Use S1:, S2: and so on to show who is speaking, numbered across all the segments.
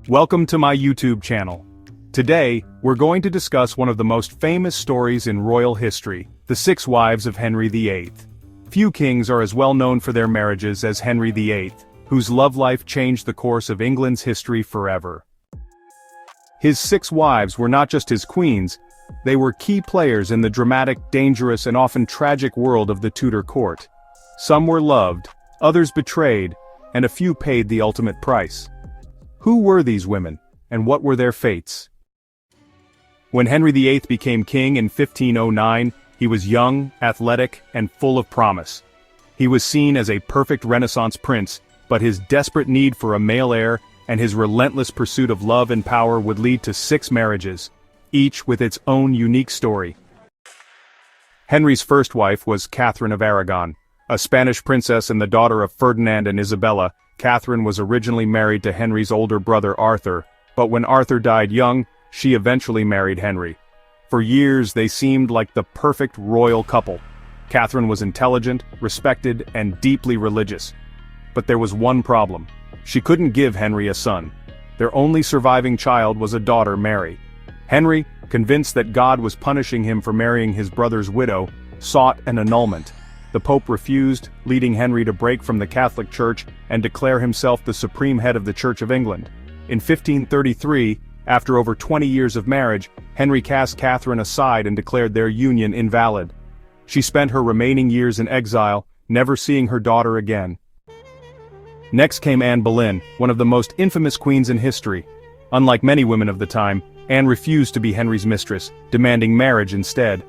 S1: Welcome to my YouTube channel. Today, we're going to discuss one of the most famous stories in royal history, the 6 wives of Henry VIII. Few kings are as well known for their marriages as Henry VIII, whose love life changed the course of England's history forever. His 6 wives were not just his queens, they were key players in the dramatic, dangerous and often tragic world of the Tudor court. Some were loved, others betrayed, and a few paid the ultimate price. Who were these women, and what were their fates? When Henry VIII became king in 1509, he was young, athletic, and full of promise. He was seen as a perfect Renaissance prince, but his desperate need for a male heir and his relentless pursuit of love and power would lead to 6 marriages, each with its own unique story. Henry's first wife was Katherine of Aragon. A Spanish princess and the daughter of Ferdinand and Isabella, Katherine was originally married to Henry's older brother Arthur, but when Arthur died young, she eventually married Henry. For years they seemed like the perfect royal couple. Katherine was intelligent, respected, and deeply religious. But there was one problem. She couldn't give Henry a son. Their only surviving child was a daughter, Mary. Henry, convinced that God was punishing him for marrying his brother's widow, sought an annulment. The Pope refused, leading Henry to break from the Catholic Church and declare himself the supreme head of the Church of England. In 1533, after over 20 years of marriage, Henry cast Katherine aside and declared their union invalid. She spent her remaining years in exile, never seeing her daughter again. Next came Anne Boleyn, one of the most infamous queens in history. Unlike many women of the time, Anne refused to be Henry's mistress, demanding marriage instead.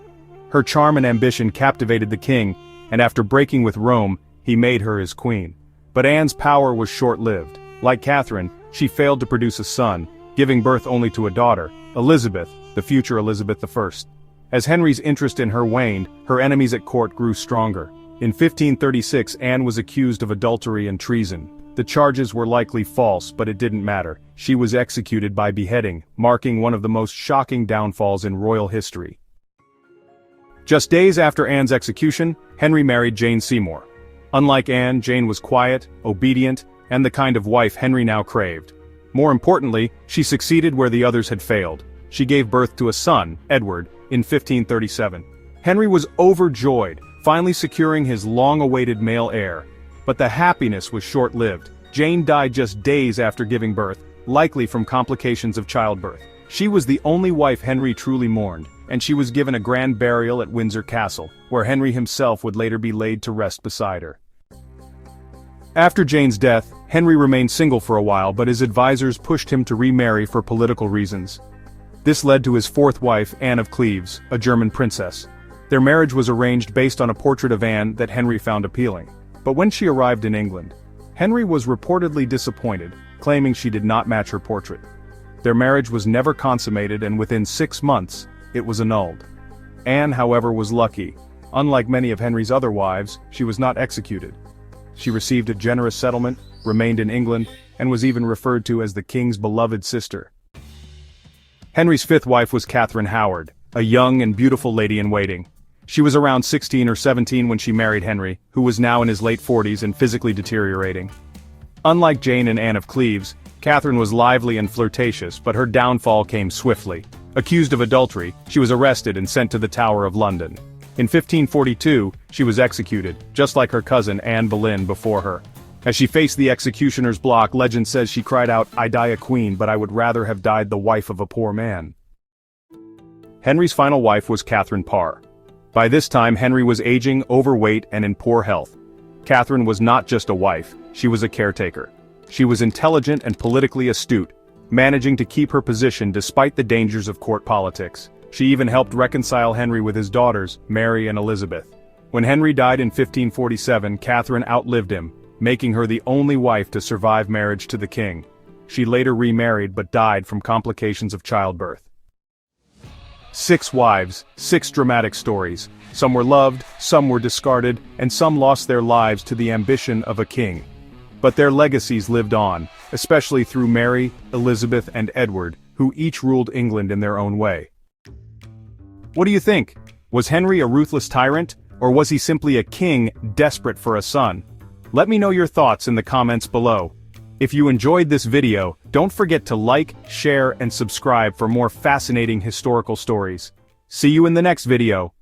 S1: Her charm and ambition captivated the king, and after breaking with Rome, he made her his queen. But Anne's power was short-lived. Like Katherine, she failed to produce a son, giving birth only to a daughter, Elizabeth, the future Elizabeth I. As Henry's interest in her waned, her enemies at court grew stronger. In 1536, Anne was accused of adultery and treason. The charges were likely false, but it didn't matter. She was executed by beheading, marking one of the most shocking downfalls in royal history. Just days after Anne's execution, Henry married Jane Seymour. Unlike Anne, Jane was quiet, obedient, and the kind of wife Henry now craved. More importantly, she succeeded where the others had failed. She gave birth to a son, Edward, in 1537. Henry was overjoyed, finally securing his long-awaited male heir. But the happiness was short-lived. Jane died just days after giving birth, likely from complications of childbirth. She was the only wife Henry truly mourned, and she was given a grand burial at Windsor Castle, where Henry himself would later be laid to rest beside her. After Jane's death, Henry remained single for a while, but his advisors pushed him to remarry for political reasons. This led to his 4th wife, Anne of Cleves, a German princess. Their marriage was arranged based on a portrait of Anne that Henry found appealing. But when she arrived in England, Henry was reportedly disappointed, claiming she did not match her portrait. Their marriage was never consummated, and within 6 months, it was annulled. Anne, however, was lucky. Unlike many of Henry's other wives, she was not executed. She received a generous settlement, remained in England, and was even referred to as the king's beloved sister. Henry's 5th wife was Katherine Howard, a young and beautiful lady-in-waiting. She was around 16 or 17 when she married Henry, who was now in his late 40s and physically deteriorating. Unlike Jane and Anne of Cleves, Katherine was lively and flirtatious, but her downfall came swiftly. Accused of adultery, she was arrested and sent to the Tower of London. In 1542, she was executed, just like her cousin Anne Boleyn before her. As she faced the executioner's block, legend says she cried out, "I die a queen, but I would rather have died the wife of a poor man." Henry's final wife was Katherine Parr. By this time, Henry was aging, overweight, and in poor health. Katherine was not just a wife, she was a caretaker. She was intelligent and politically astute, managing to keep her position despite the dangers of court politics. She even helped reconcile Henry with his daughters, Mary and Elizabeth. When Henry died in 1547, Katherine outlived him, making her the only wife to survive marriage to the king. She later remarried but died from complications of childbirth. 6 wives, 6 dramatic stories. Some were loved, some were discarded, and some lost their lives to the ambition of a king. But their legacies lived on, especially through Mary, Elizabeth, and Edward, who each ruled England in their own way. What do you think? Was Henry a ruthless tyrant, or was he simply a king desperate for a son? Let me know your thoughts in the comments below. If you enjoyed this video, don't forget to like, share, and subscribe for more fascinating historical stories. See you in the next video.